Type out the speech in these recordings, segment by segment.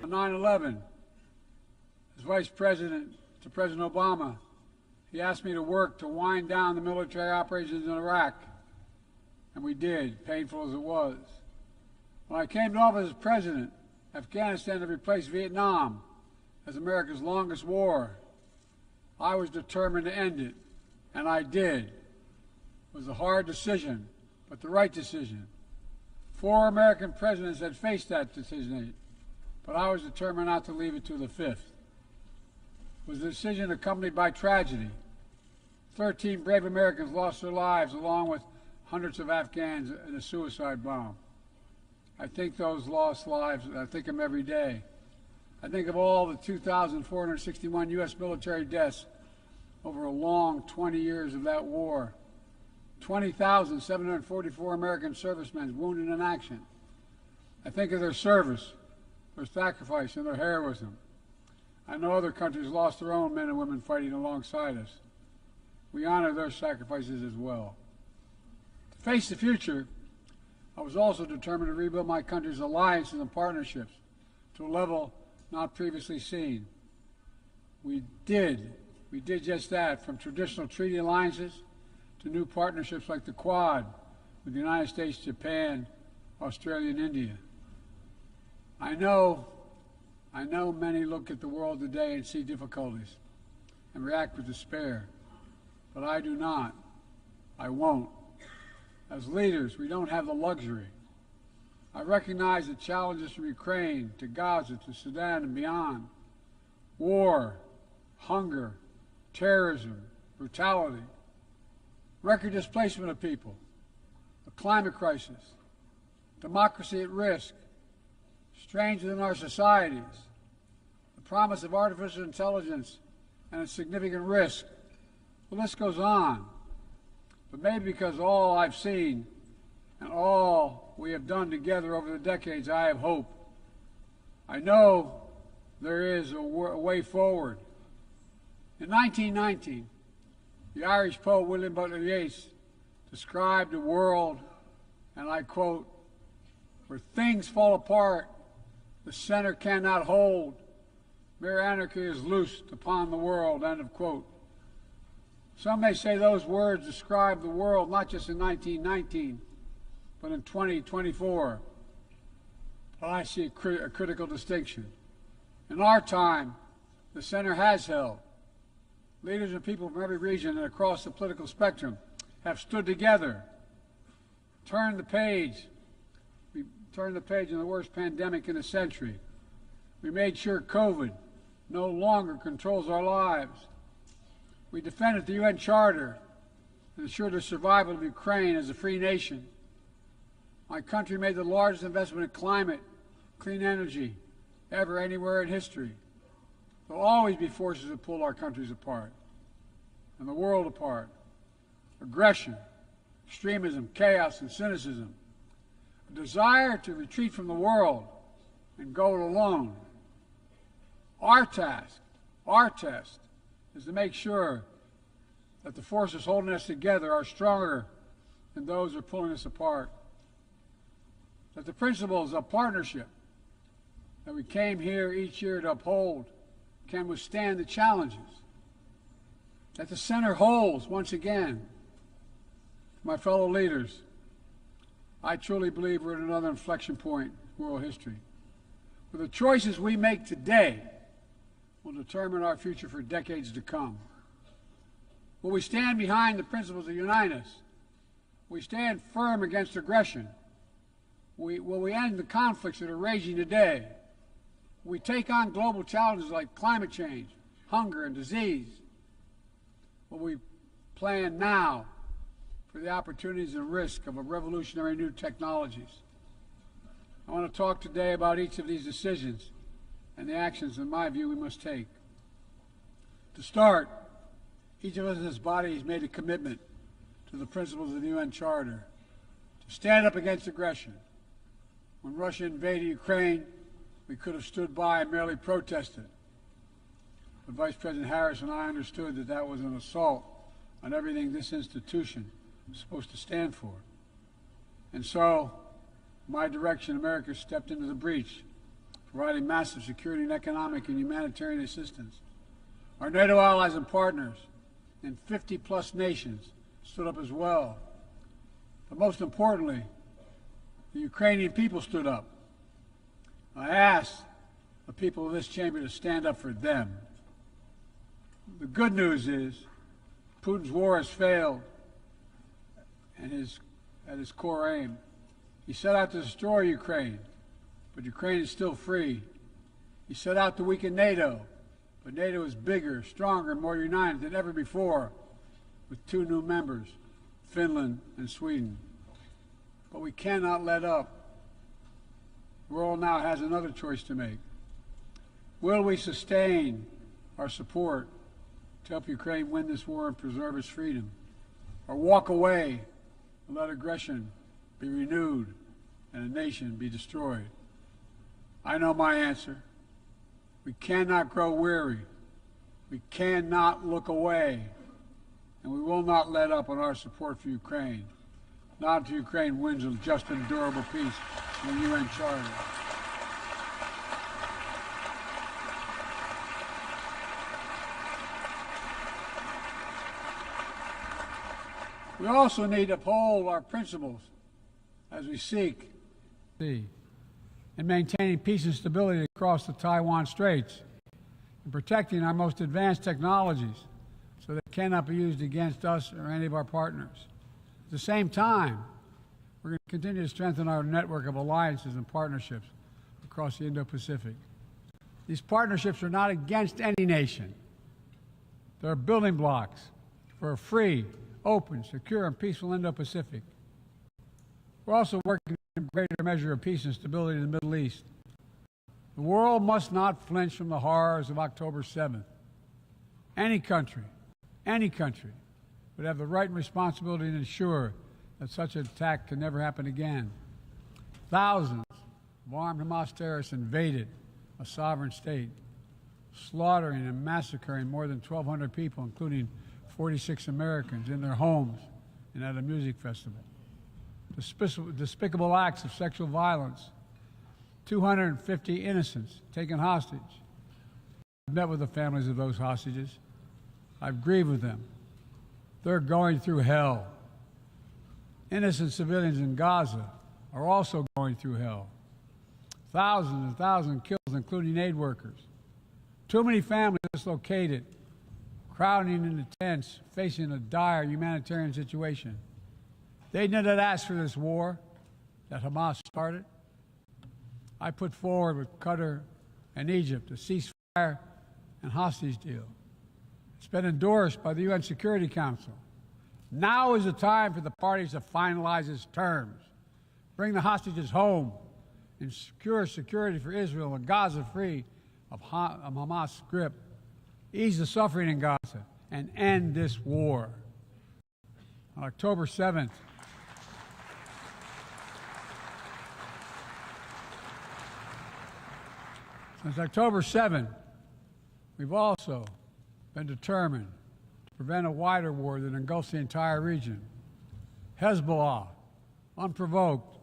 On 9/11, as Vice President to President Obama, he asked me to work to wind down the military operations in Iraq, and we did, painful as it was. When I came to office as president, Afghanistan had replaced Vietnam as America's longest war. I was determined to end it, and I did. It was a hard decision, but the right decision. 4 American presidents had faced that decision, but I was determined not to leave it to the 5th. It was a decision accompanied by tragedy. 13 brave Americans lost their lives, along with hundreds of Afghans in a suicide bomb. I think those lost lives, I think of them every day. I think of all the 2,461 U.S. military deaths over a long 20 years of that war. 20,744 American servicemen wounded in action. I think of their service, their sacrifice, and their heroism. I know other countries lost their own men and women fighting alongside us. We honor their sacrifices as well. To face the future, I was also determined to rebuild my country's alliances and partnerships to a level not previously seen. We did just that, from traditional treaty alliances to new partnerships like the Quad with the United States, Japan, Australia, and India. I know many look at the world today and see difficulties and react with despair, but I do not. I won't. As leaders, we don't have the luxury. I recognize the challenges from Ukraine to Gaza to Sudan and beyond. War, hunger, terrorism, brutality, record displacement of people, the climate crisis, democracy at risk, strains within our societies, the promise of artificial intelligence and its significant risk. The list goes on. But maybe because all I've seen and all we have done together over the decades, I have hope. I know there is a way forward. In 1919, the Irish poet William Butler Yeats described a world, and I quote, "where things fall apart, the center cannot hold, mere anarchy is loosed upon the world," end of quote. Some may say those words describe the world not just in 1919, but in 2024. But I see a critical distinction. In our time, the center has held. Leaders and people from every region and across the political spectrum have stood together, turned the page. We turned the page on the worst pandemic in a century. We made sure COVID no longer controls our lives. We defended the UN Charter and ensure the survival of Ukraine as a free nation. My country made the largest investment in climate, clean energy, ever anywhere in history. There will always be forces that pull our countries apart and the world apart. Aggression, extremism, chaos, and cynicism. A desire to retreat from the world and go it alone. Our test is to make sure that the forces holding us together are stronger than those who are pulling us apart. That the principles of partnership that we came here each year to uphold can withstand the challenges. That the center holds once again. My fellow leaders, I truly believe we're at another inflection point in world history, where the choices we make today will determine our future for decades to come. Will we stand behind the principles that unite us? Will we stand firm against aggression? Will we end the conflicts that are raging today? Will we take on global challenges like climate change, hunger, and disease? Will we plan now for the opportunities and risk of a revolutionary new technologies? I want to talk today about each of these decisions and the actions, in my view, we must take. To start, each of us in this body has made a commitment to the principles of the UN Charter to stand up against aggression. When Russia invaded Ukraine, we could have stood by and merely protested. But Vice President Harris and I understood that that was an assault on everything this institution was supposed to stand for. And so, my direction, America stepped into the breach, providing massive security and economic and humanitarian assistance. Our NATO allies and partners in 50-plus nations stood up as well. But most importantly, the Ukrainian people stood up. I asked the people of this chamber to stand up for them. The good news is Putin's war has failed at his core aim. He set out to destroy Ukraine, but Ukraine is still free. He set out to weaken NATO, but NATO is bigger, stronger, and more united than ever before, with 2 new members, Finland and Sweden. But we cannot let up. The world now has another choice to make. Will we sustain our support to help Ukraine win this war and preserve its freedom, or walk away and let aggression be renewed and a nation be destroyed? I know my answer. We cannot grow weary. We cannot look away. And we will not let up on our support for Ukraine. Not until Ukraine wins a just and durable peace in the UN Charter. We also need to uphold our principles as we seek in maintaining peace and stability across the Taiwan Straits and protecting our most advanced technologies so they cannot be used against us or any of our partners. At the same time, we're going to continue to strengthen our network of alliances and partnerships across the Indo-Pacific. These partnerships are not against any nation. They're building blocks for a free, open, secure, and peaceful Indo-Pacific. We're also working on a greater measure of peace and stability in the Middle East. The world must not flinch from the horrors of October 7th. Any country would have the right and responsibility to ensure that such an attack can never happen again. Thousands of armed Hamas terrorists invaded a sovereign state, slaughtering and massacring more than 1,200 people, including 46 Americans, in their homes and at a music festival. Despicable acts of sexual violence, 250 innocents taken hostage. I've met with the families of those hostages. I've grieved with them. They're going through hell. Innocent civilians in Gaza are also going through hell. Thousands and thousands killed, including aid workers. Too many families dislocated, crowding into tents, facing a dire humanitarian situation. They did not ask for this war that Hamas started. I put forward with Qatar and Egypt a ceasefire and hostage deal. It's been endorsed by the UN Security Council. Now is the time for the parties to finalize its terms, bring the hostages home, and secure security for Israel and Gaza free of Hamas' grip, ease the suffering in Gaza, and end this war. On October 7th, since October 7th, we've also been determined to prevent a wider war that engulfs the entire region. Hezbollah, unprovoked,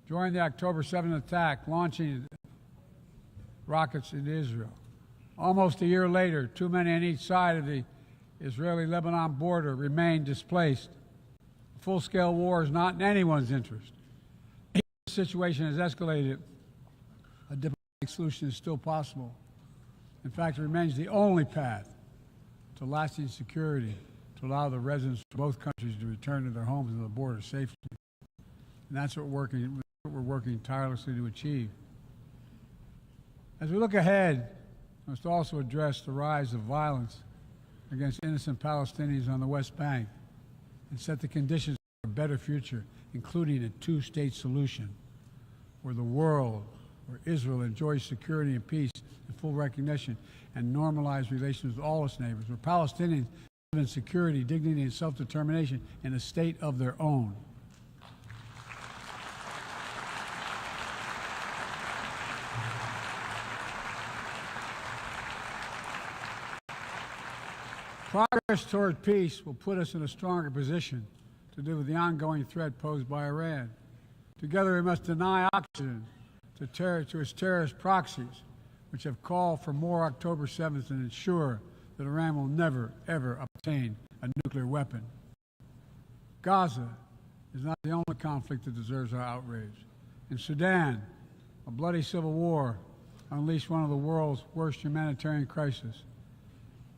joined the October 7th attack, launching rockets into Israel. Almost a year later, too many on each side of the Israeli-Lebanon border remain displaced. A full-scale war is not in anyone's interest. If the situation has escalated, a diplomatic solution is still possible. In fact, it remains the only path to lasting security to allow the residents of both countries to return to their homes and the border safely. And that's what we're working tirelessly to achieve. As we look ahead, we must also address the rise of violence against innocent Palestinians on the West Bank and set the conditions for a better future, including a two-state solution where the world, where Israel enjoys security and peace and full recognition and normalized relations with all its neighbors, where Palestinians live in security, dignity, and self-determination in a state of their own. Progress toward peace will put us in a stronger position to deal with the ongoing threat posed by Iran. Together we must deny oxygen to its terrorist proxies, which have called for more October 7th and ensure that Iran will never, ever obtain a nuclear weapon. Gaza is not the only conflict that deserves our outrage. In Sudan, a bloody civil war unleashed one of the world's worst humanitarian crises.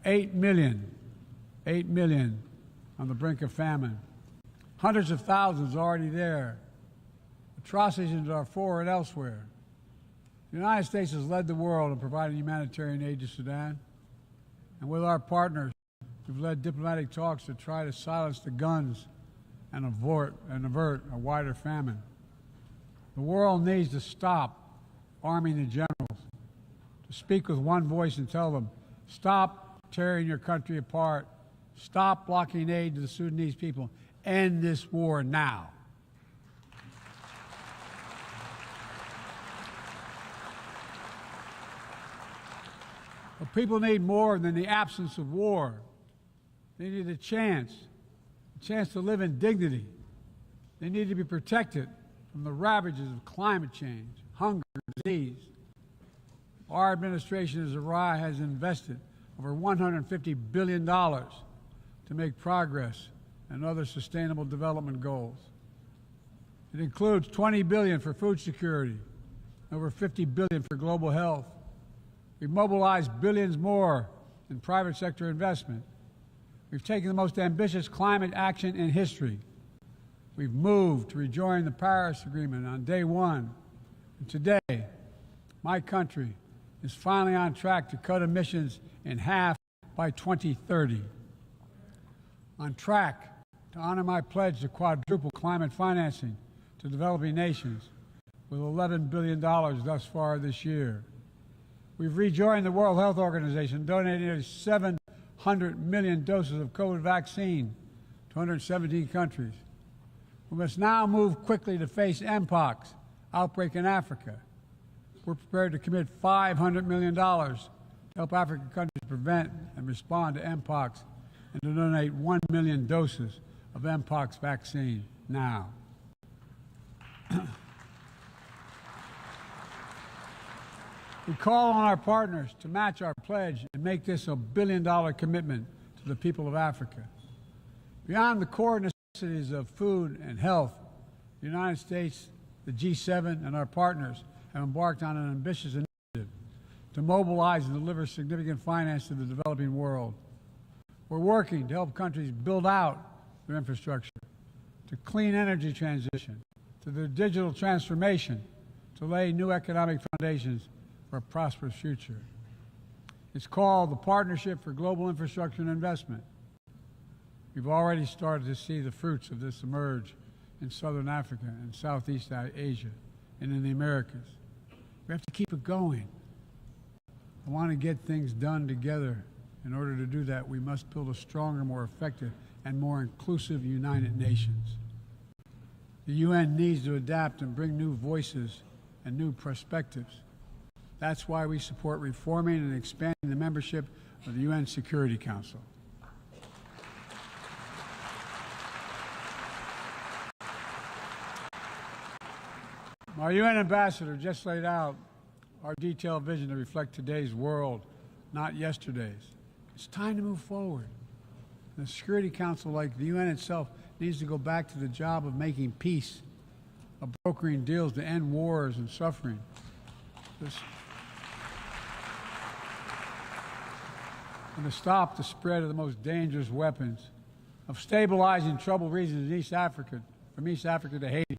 8 million on the brink of famine. Hundreds of thousands already there. Atrocities in Darfur and elsewhere. The United States has led the world in providing humanitarian aid to Sudan. And with our partners, we've led diplomatic talks to try to silence the guns and avert a wider famine. The world needs to stop arming the generals, to speak with one voice and tell them, stop tearing your country apart. Stop blocking aid to the Sudanese people. End this war now. But people need more than the absence of war. They need a chance to live in dignity. They need to be protected from the ravages of climate change, hunger, disease. Our administration has invested over $150 billion to make progress and other sustainable development goals. It includes $20 billion for food security, over $50 billion for global health. We've mobilized billions more in private sector investment. We've taken the most ambitious climate action in history. We've moved to rejoin the Paris Agreement on day one. And today, my country is finally on track to cut emissions in half by 2030. On track to honor my pledge to quadruple climate financing to developing nations with $11 billion thus far this year. We've rejoined the World Health Organization, donating nearly 700 million doses of COVID vaccine to 117 countries. We must now move quickly to face Mpox outbreak in Africa. We're prepared to commit $500 million to help African countries prevent and respond to Mpox and to donate 1 million doses of Mpox vaccine now. We call on our partners to match our pledge and make this a billion-dollar commitment to the people of Africa. Beyond the core necessities of food and health, the United States, the G7, and our partners have embarked on an ambitious initiative to mobilize and deliver significant finance to the developing world. We're working to help countries build out their infrastructure, to clean energy transition, to their digital transformation, to lay new economic foundations for a prosperous future. It's called the Partnership for Global Infrastructure and Investment. We've already started to see the fruits of this emerge in Southern Africa and Southeast Asia and in the Americas. We have to keep it going. I want to get things done together. In order to do that, we must build a stronger, more effective, and more inclusive United Nations. The UN needs to adapt and bring new voices and new perspectives. That's why we support reforming and expanding the membership of the UN Security Council. My UN ambassador just laid out our detailed vision to reflect today's world, not yesterday's. It's time to move forward. The Security Council, like the UN itself, needs to go back to the job of making peace, of brokering deals to end wars and suffering. And to stop the spread of the most dangerous weapons, of stabilizing troubled regions in East Africa, from East Africa to Haiti,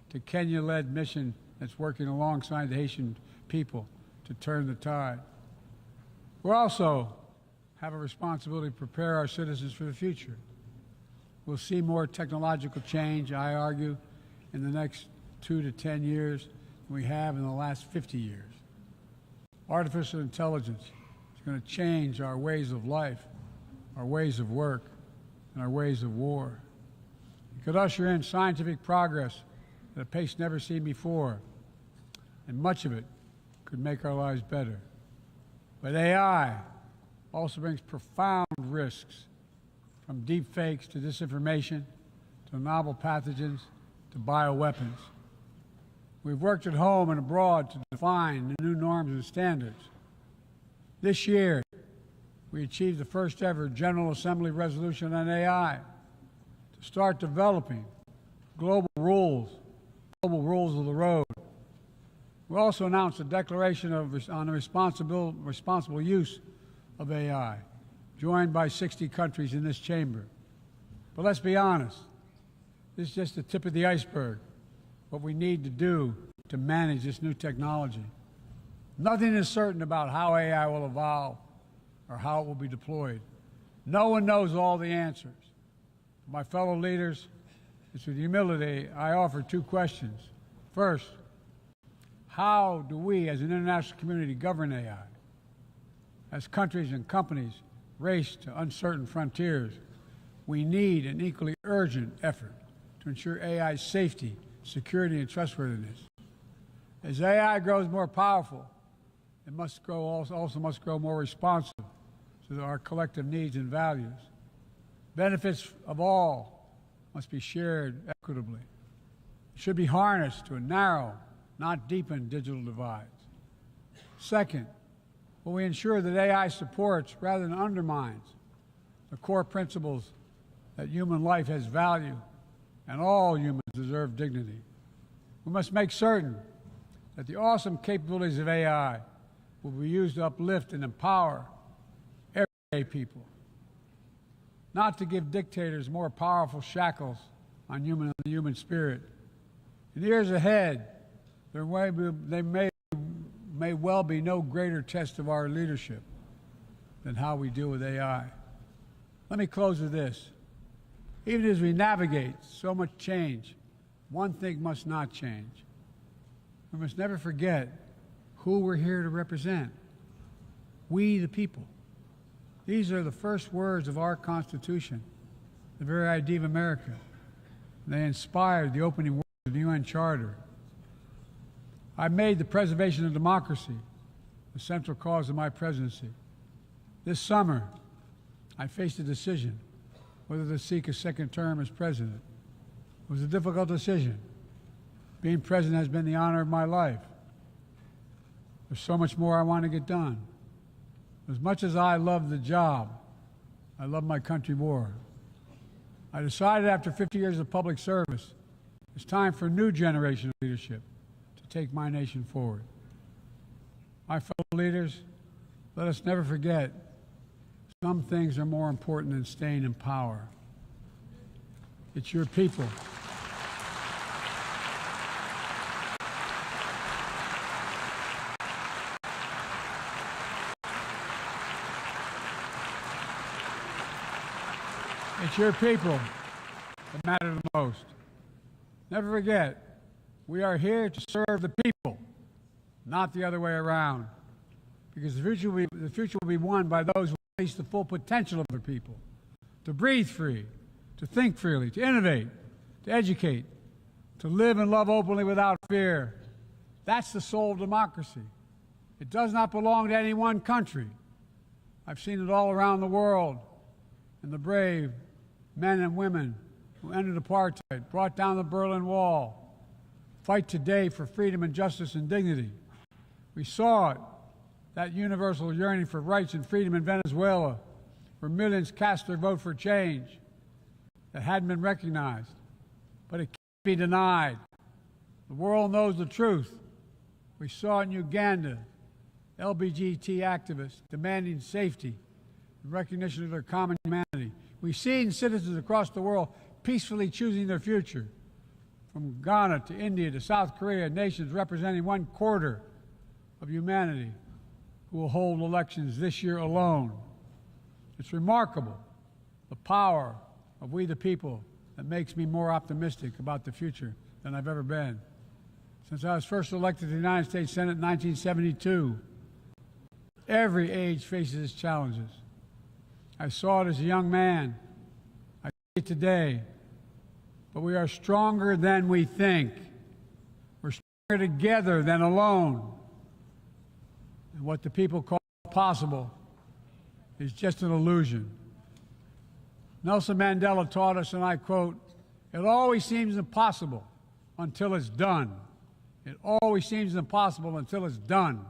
to Kenya-led mission that's working alongside the Haitian people to turn the tide. We also have a responsibility to prepare our citizens for the future. We'll see more technological change, I argue, in the next 2 to 10 years than we have in the last 50 years. Artificial intelligence is going to change our ways of life, our ways of work, and our ways of war. It could usher in scientific progress at a pace never seen before, and much of it could make our lives better. But AI also brings profound risks, from deep fakes to disinformation, to novel pathogens, to bioweapons. We've worked at home and abroad to define the new norms and standards. This year, we achieved the first ever General Assembly resolution on AI to start developing global rules of the road. We also announced a declaration on the responsible use of AI, joined by 60 countries in this chamber. But let's be honest, this is just the tip of the iceberg, what we need to do to manage this new technology. Nothing is certain about how AI will evolve or how it will be deployed. No one knows all the answers. My fellow leaders, it's with humility I offer 2 questions. First, how do we as an international community govern AI? As countries and companies race to uncertain frontiers, we need an equally urgent effort to ensure AI's safety, security, and trustworthiness. As AI grows more powerful, it also must grow more responsive to our collective needs and values. Benefits of all must be shared equitably. It should be harnessed to narrow, not deepen, digital divides. Second, will we ensure that AI supports rather than undermines the core principles that human life has value and all humans deserve dignity? We must make certain that the awesome capabilities of AI will be used to uplift and empower everyday people, not to give dictators more powerful shackles on the human spirit. In the years ahead, there may well be no greater test of our leadership than how we deal with AI. Let me close with this. Even as we navigate so much change, one thing must not change. We must never forget who we're here to represent. We, the people. These are the first words of our Constitution, the very idea of America. They inspired the opening words of the UN Charter. I made the preservation of democracy the central cause of my presidency. This summer, I faced a decision whether to seek a second term as president. It was a difficult decision. Being president has been the honor of my life. There's so much more I want to get done. As much as I love the job, I love my country more. I decided after 50 years of public service, it's time for a new generation of leadership to take my nation forward. My fellow leaders, let us never forget, some things are more important than staying in power. It's your people. It's your people that matter the most. Never forget, we are here to serve the people, not the other way around. Because the future will be won by those who release the full potential of their people, to breathe free, to think freely, to innovate, to educate, to live and love openly without fear. That's the soul of democracy. It does not belong to any one country. I've seen it all around the world, and the brave men and women who ended apartheid, brought down the Berlin Wall, fight today for freedom and justice and dignity. We saw it, that universal yearning for rights and freedom in Venezuela, where millions cast their vote for change that hadn't been recognized. But it can't be denied. The world knows the truth. We saw it in Uganda, LGBT activists demanding safety and recognition of their common humanity. We've seen citizens across the world peacefully choosing their future, from Ghana to India to South Korea, nations representing 1/4 of humanity who will hold elections this year alone. It's remarkable, the power of we the people, that makes me more optimistic about the future than I've ever been. Since I was first elected to the United States Senate in 1972, every age faces its challenges. I saw it as a young man. I see it today. But we are stronger than we think. We're stronger together than alone. And what the people call possible is just an illusion. Nelson Mandela taught us, and I quote, "It always seems impossible until it's done. It always seems impossible until it's done."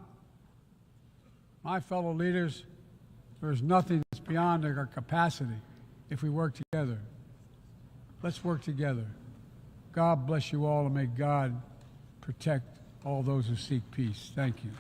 My fellow leaders, there is nothing that's beyond our capacity if we work together. Let's work together. God bless you all, and may God protect all those who seek peace. Thank you.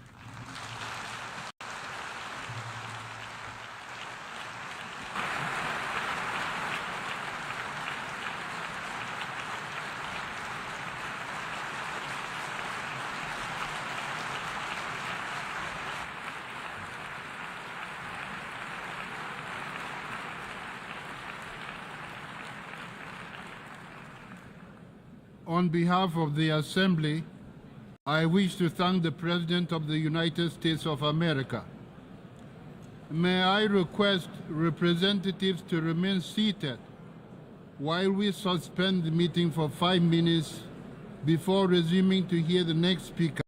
On behalf of the Assembly, I wish to thank the President of the United States of America. May I request representatives to remain seated while we suspend the meeting for 5 minutes before resuming to hear the next speaker.